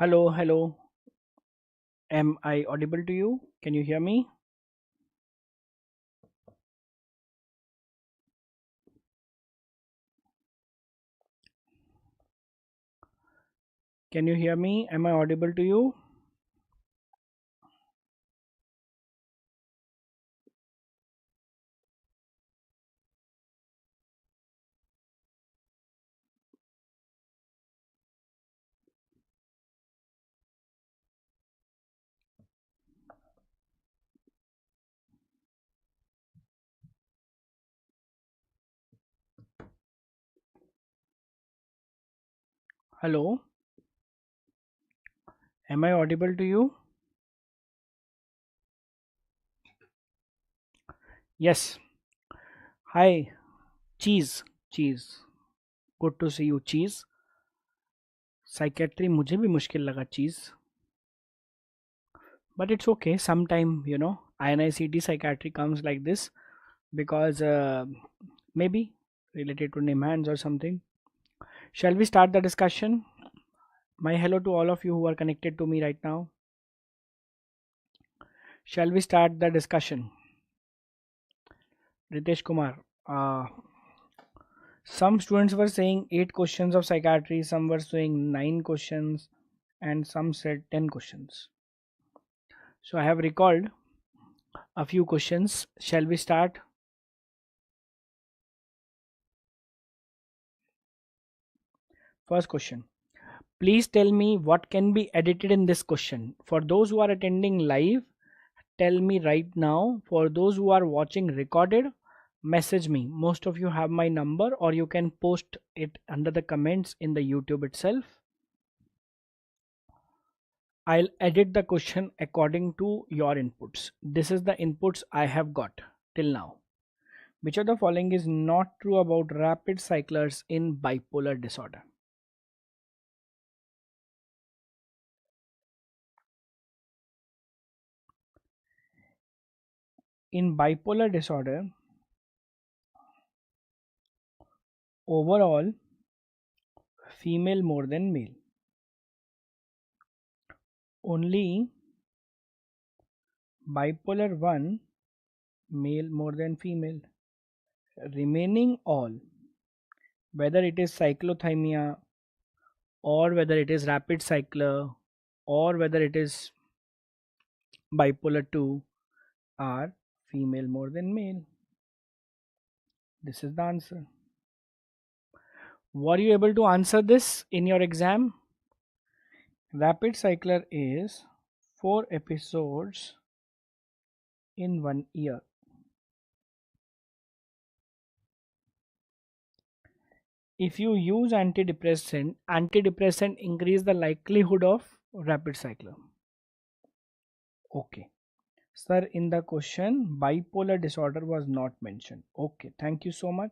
Hello, hello. Am I audible to you? Can you hear me? Can you hear me? Am I audible to you? Hello. Am I audible to you? Yes. Hi. Cheese. Cheese. Good to see you, cheese. Psychiatry मुझे भी मुश्किल लगा cheese. But it's okay. Sometime, INICT psychiatry comes like this because maybe related to NIMHANS or something. Shall we start the discussion? My hello to all of you who are connected to me right now. Shall we start the discussion? Ritesh Kumar. Some students were saying 8 questions of psychiatry, some were saying 9 questions, and some said 10 questions. So I have recalled a few questions. Shall we start? First question. Please tell me what can be edited in this question. For those who are attending live, tell me right now. For those who are watching recorded, message me. Most of you have my number, or you can post it under the comments in the YouTube itself. I'll edit the question according to your inputs. This is the inputs I have got till now. Which of the following is not true about rapid cyclers in bipolar disorder? In bipolar disorder, overall, female more than male. Only bipolar 1, male more than female. Remaining all, whether it is cyclothymia or whether it is rapid cycler or whether it is bipolar 2, are female more than male. This is the answer. Were you able to answer this in your exam? Rapid cycler is 4 episodes in 1 year. If you use antidepressant increase the likelihood of rapid cycler. Okay. Sir, in the question, bipolar disorder was not mentioned. Okay, thank you so much.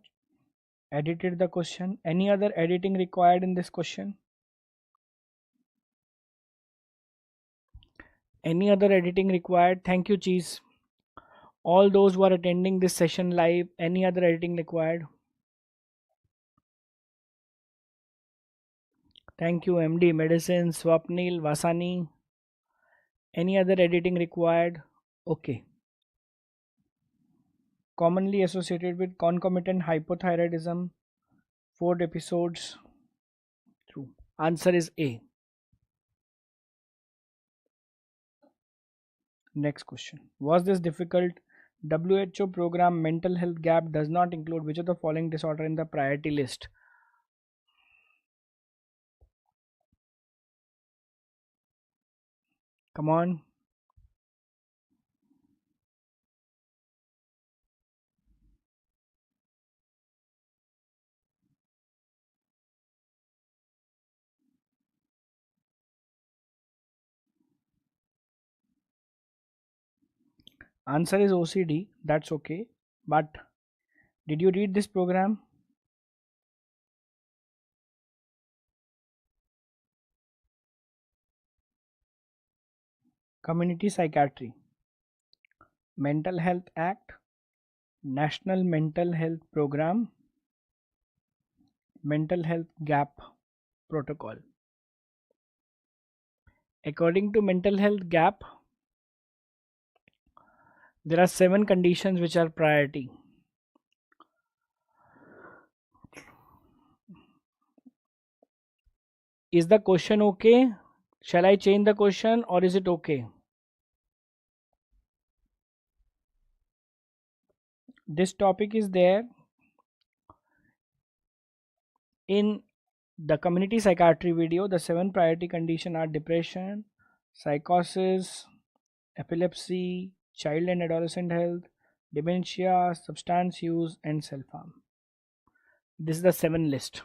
Edited the question. Any other editing required in this question? Any other editing required? Thank you, Cheese. All those who are attending this session live, any other editing required? Thank you, MD Medicine, Swapnil, Vasani. Any other editing required? Okay. Commonly associated with concomitant hypothyroidism, 4 episodes. True. Answer is A. Next question. Was this difficult? WHO program mental health gap does not include which of the following disorder in the priority list? Come on. Answer is OCD. That's okay. But did you read this program? Community Psychiatry, Mental Health Act, National Mental Health Program, Mental Health Gap Protocol. According to mental health gap, there are 7 conditions which are priority. Is the question okay? Shall I change the question or is it okay? This topic is there in the community psychiatry video. The 7 priority conditions are depression, psychosis, epilepsy, child and adolescent health, dementia, substance use, and self-harm. This is the 7 list.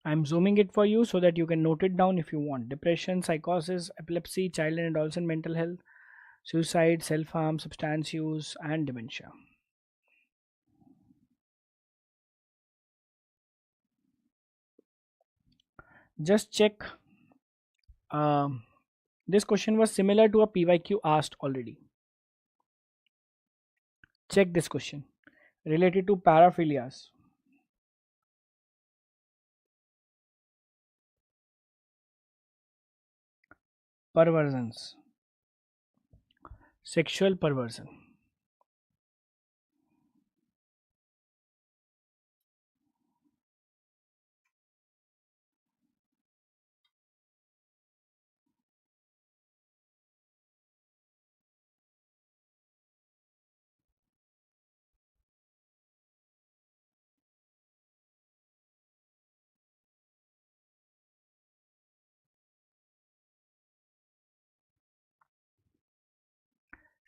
I'm zooming it for you so that you can note it down if you want. Depression, psychosis, epilepsy, child and adolescent mental health, suicide, self-harm, substance use, and dementia. Just check. This question was similar to a PYQ asked already. Check this question related to paraphilias. Perversions. Sexual perversion.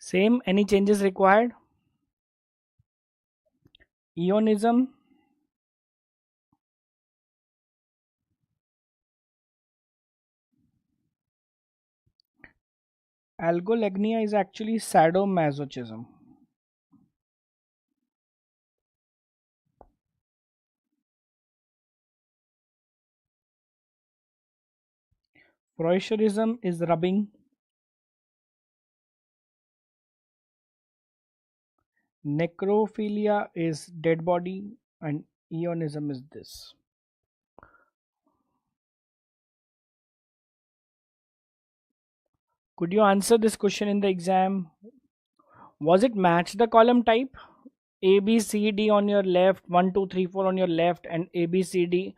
Same, any changes required? Eonism. Algolegnia is actually sadomasochism. Voyeurism is rubbing. Necrophilia is dead body, and eonism is this. Could you answer this question in the exam? Was it match the column type? A, B, C, D on your left, 1, 2, 3, 4 on your left, and A, B, C, D.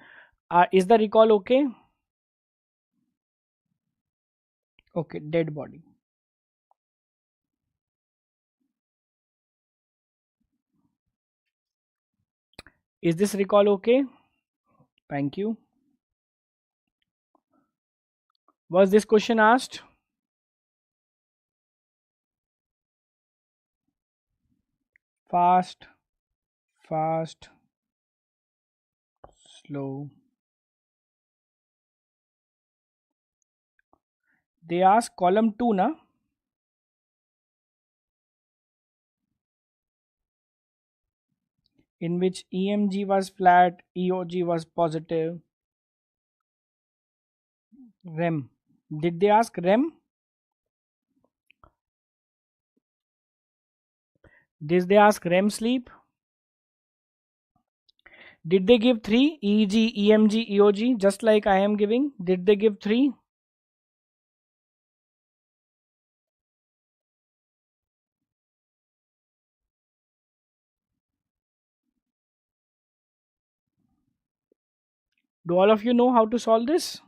Is the recall okay? Okay, dead body. Is this recall okay? Thank you. Was this question asked? Fast, fast, slow. They ask column 2, na? In which EMG was flat, EOG was positive. REM. Did they ask REM? Did they ask REM sleep? Did they give 3? EEG, EMG, EOG, just like I am giving? Did they give 3? Do all of you know how to solve this?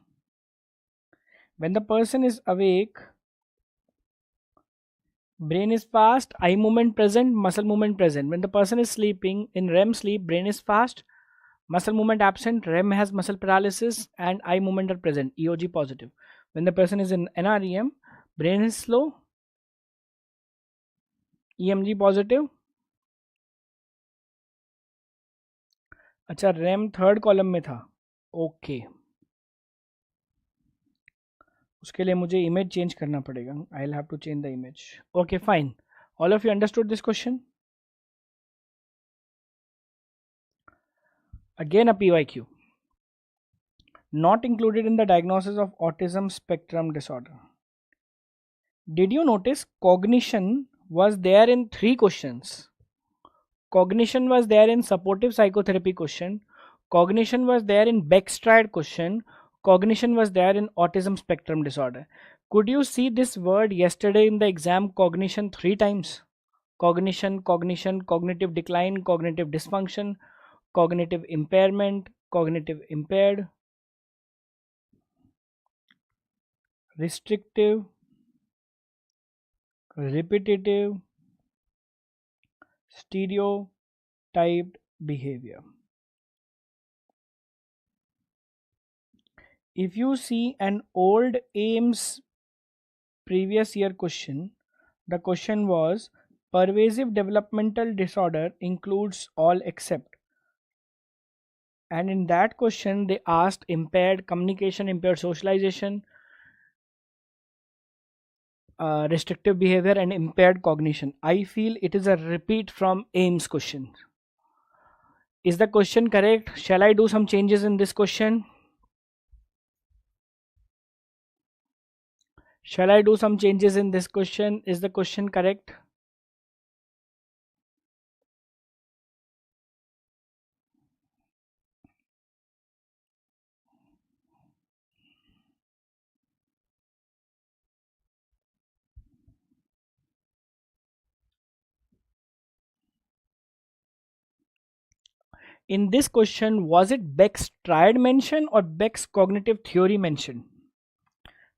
When the person is awake, brain is fast, eye movement present, muscle movement present. When the person is sleeping, in REM sleep, brain is fast, muscle movement absent, REM has muscle paralysis, and eye movement are present, EOG positive. When the person is in NREM, brain is slow, EMG positive. अच्छा, REM third column में था. Okay, उसके लिए मुझे image change करना पड़ेगा. I will have to change the image. Okay, fine. All of you understood this question? Again a PYQ. Not included in the diagnosis of autism spectrum disorder. Did you notice cognition was there in 3 questions. Cognition was there in supportive psychotherapy question. Cognition was there in Beck's triad question. Cognition was there in autism spectrum disorder. Could you see this word yesterday in the exam, cognition, 3 times? Cognition, cognition, cognitive decline, cognitive dysfunction, cognitive impairment, cognitive impaired, restrictive, repetitive, stereotyped behavior. If you see an old AIMS previous year question, the question was pervasive developmental disorder includes all except, and in that question they asked impaired communication, impaired socialization, restrictive behavior and impaired cognition. I feel it is a repeat from AIMS question. Is the question correct? Shall I do some changes in this question? Shall I do some changes in this question? Is the question correct? In this question, was it Beck's triad mentioned or Beck's cognitive theory mentioned?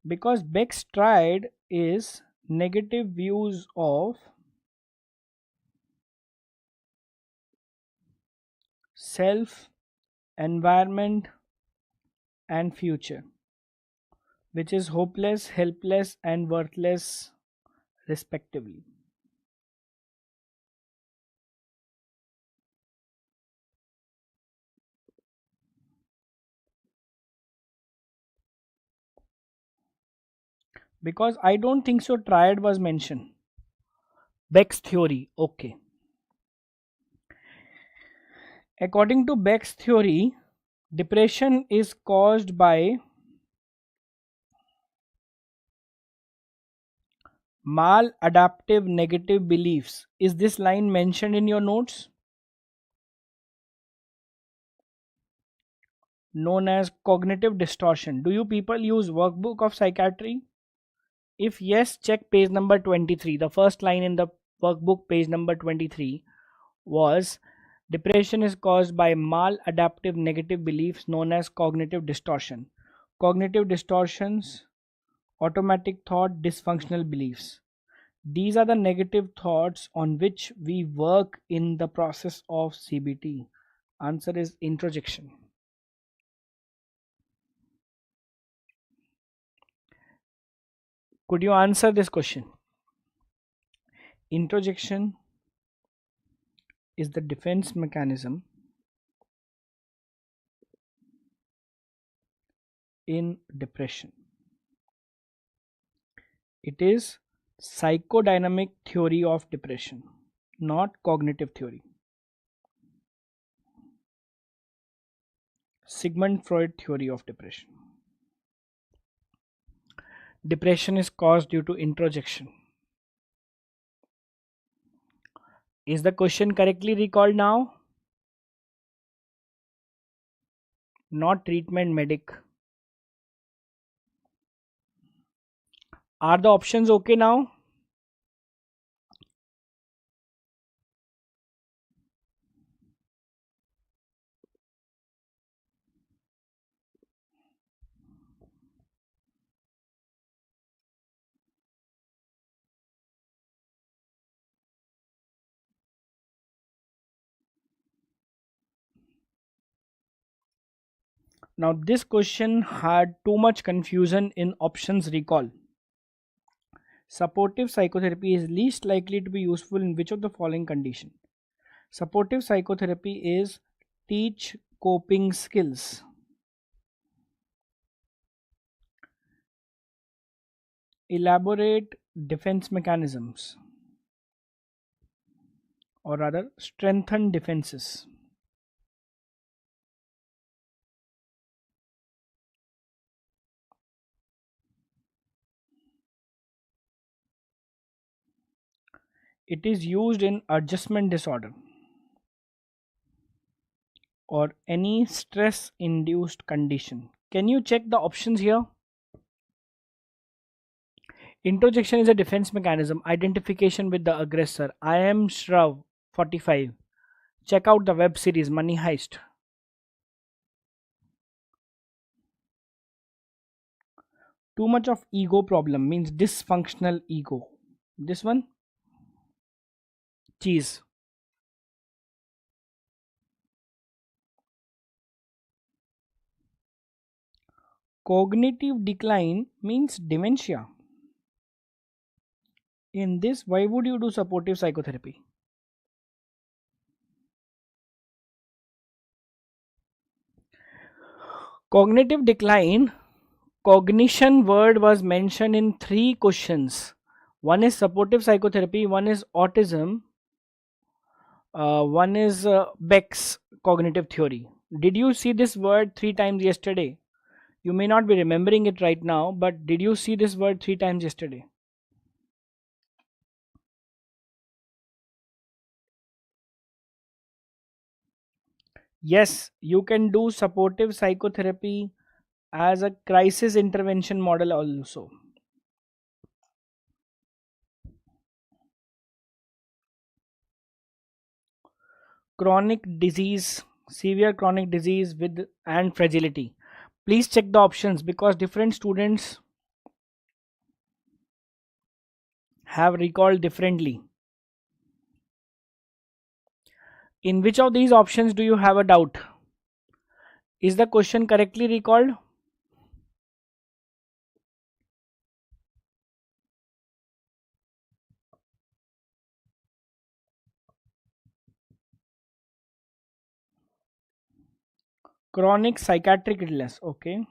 Because Beck's triad is negative views of self, environment and future, which is hopeless, helpless and worthless respectively. Because I don't think so triad was mentioned. Beck's theory, okay. According to Beck's theory, depression is caused by maladaptive negative beliefs. Is this line mentioned in your notes? Known as cognitive distortion. Do you people use workbook of psychiatry? If yes, check page number 23. The first line in the workbook, page number 23, was depression is caused by maladaptive negative beliefs known as cognitive distortion. Cognitive distortions, automatic thought, dysfunctional beliefs. These are the negative thoughts on which we work in the process of CBT. Answer is introjection. Could you answer this question? Introjection is the defense mechanism in depression. It is psychodynamic theory of depression, not cognitive theory. Sigmund Freud theory of depression. Depression is caused due to introjection. Is the question correctly recalled now? Not treatment medic. Are the options okay now? Now this question had too much confusion in options recall. Supportive psychotherapy is least likely to be useful in which of the following condition? Supportive psychotherapy is teach coping skills, elaborate defense mechanisms, or rather strengthen defenses. It is used in adjustment disorder or any stress induced condition. Can you check the options here? Introjection is a defense mechanism, identification with the aggressor. I am Shrav 45. Check out the web series Money Heist. Too much of ego problem means dysfunctional ego. This one, cheese. Cognitive decline means dementia. In this, why would you do supportive psychotherapy? Cognitive decline, cognition word was mentioned in 3 questions. One is supportive psychotherapy, one is autism, one is Beck's cognitive theory. Did you see this word 3 times yesterday? You may not be remembering it right now, but did you see this word 3 times yesterday? Yes, you can do supportive psychotherapy as a crisis intervention model also. Chronic disease, severe chronic disease with and fragility. Please check the options because different students have recalled differently. In which of these options do you have a doubt? Is the question correctly recalled? Chronic psychiatric illness. Okay.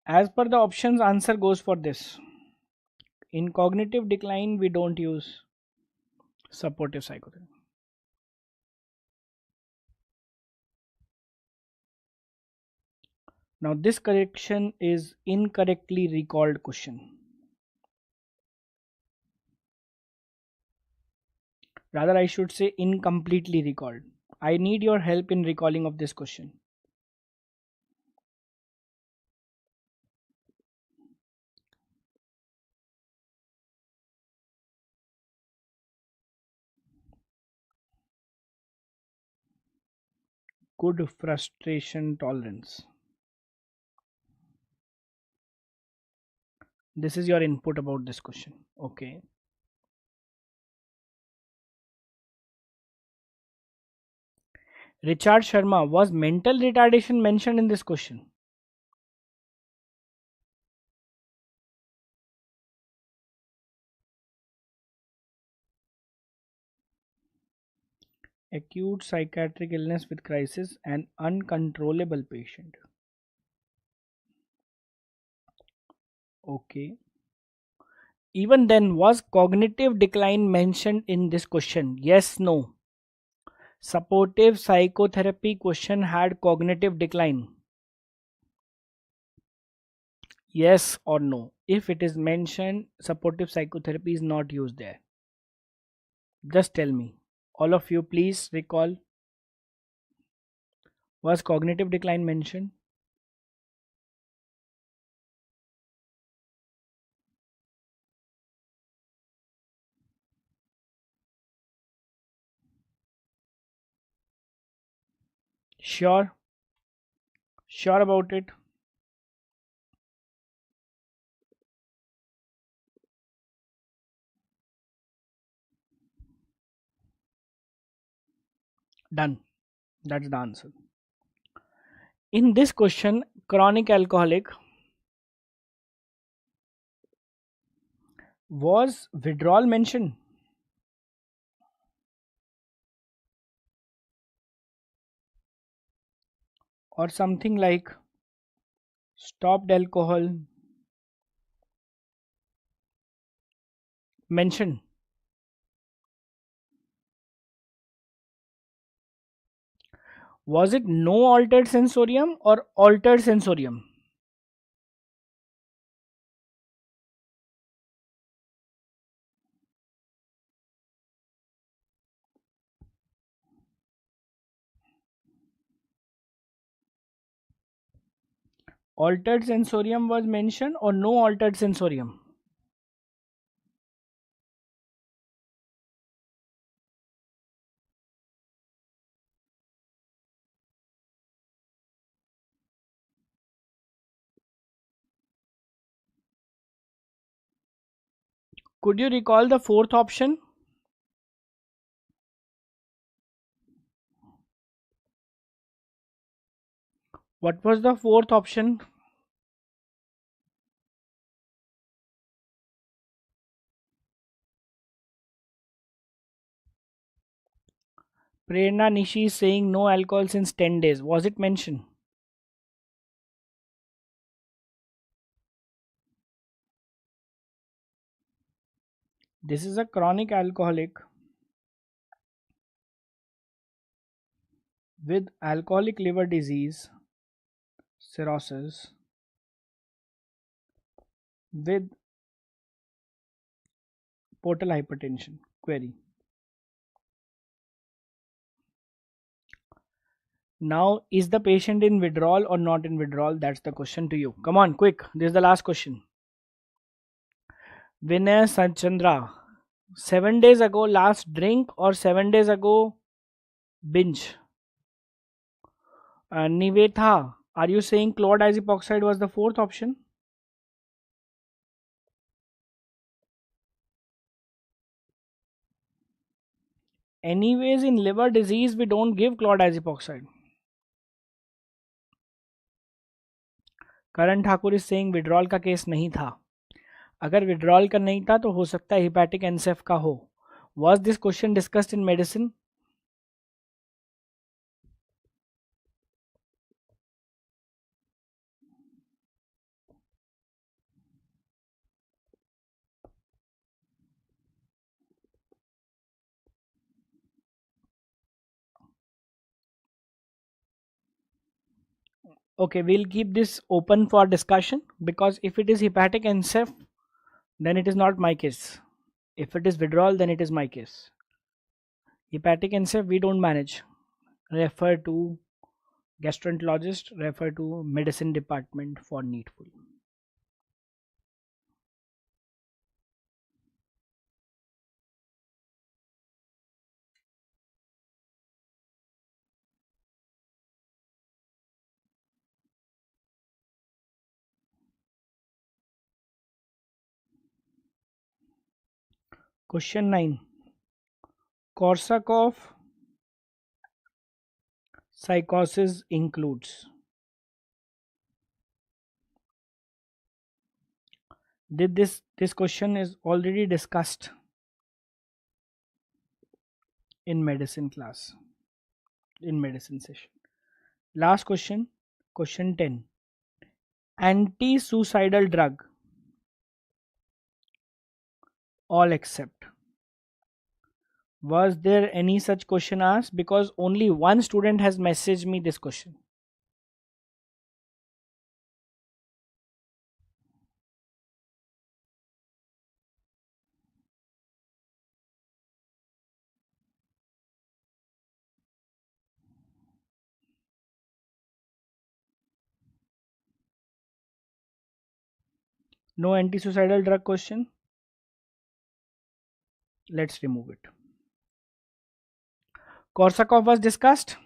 As per the options, answer goes for this. In cognitive decline, we don't use supportive psychotherapy. Now this correction is incorrectly recalled question. Rather, I should say incompletely recalled. I need your help in recalling of this question. Good frustration tolerance. This is your input about this question. Okay. Richard Sharma, was mental retardation mentioned in this question? Acute psychiatric illness with crisis and uncontrollable patient. Okay. Even then, was cognitive decline mentioned in this question? Yes, no. Supportive psychotherapy question had cognitive decline. Yes or no? If it is mentioned, supportive psychotherapy is not used there. Just tell me. All of you, please recall. Was cognitive decline mentioned? Sure? Sure about it? Done. That's the answer. In this question, chronic alcoholic, was withdrawal mentioned? Or something like stopped alcohol mentioned? Was it no altered sensorium or altered sensorium? Altered sensorium was mentioned or no altered sensorium? Could you recall the fourth option? What was the fourth option? Prerna Nishi is saying no alcohol since 10 days. Was it mentioned? This is a chronic alcoholic with alcoholic liver disease, cirrhosis, with portal hypertension. Query. Now, is the patient in withdrawal or not in withdrawal? That's the question to you. Come on, quick. This is the last question. Vinay Sachandra. 7 days ago, last drink or 7 days ago, binge? Nivetha, are you saying chloride epoxide was the fourth option? Anyways, in liver disease, we don't give chloride epoxide. Karan Thakur is saying withdrawal का case नहीं था. अगर withdrawal का नहीं था तो हो सकता है हिपैटिक एनसेफ का हो. Was this question discussed in medicine? Okay, we'll keep this open for discussion, because if it is hepatic NSF, then it is not my case. If it is withdrawal, then it is my case. Hepatic NSF we don't manage. Refer to gastroenterologist, refer to medicine department for needful. Question 9. Korsakoff psychosis includes. Did this question is already discussed in medicine class, in medicine session. Last question, question 10. Anti-suicidal drug, all except. Was there any such question asked? Because only one student has messaged me this question. No anti-suicidal drug question. Let's remove it. Korsakoff was discussed.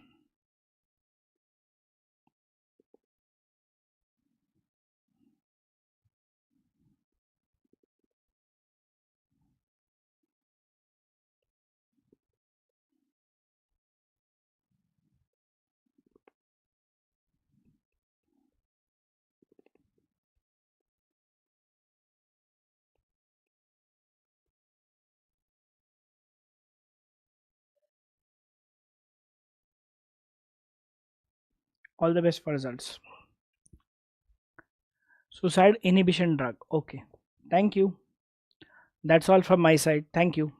All the best for results. Suicide inhibition drug. Okay. Thank you. That's all from my side. Thank you.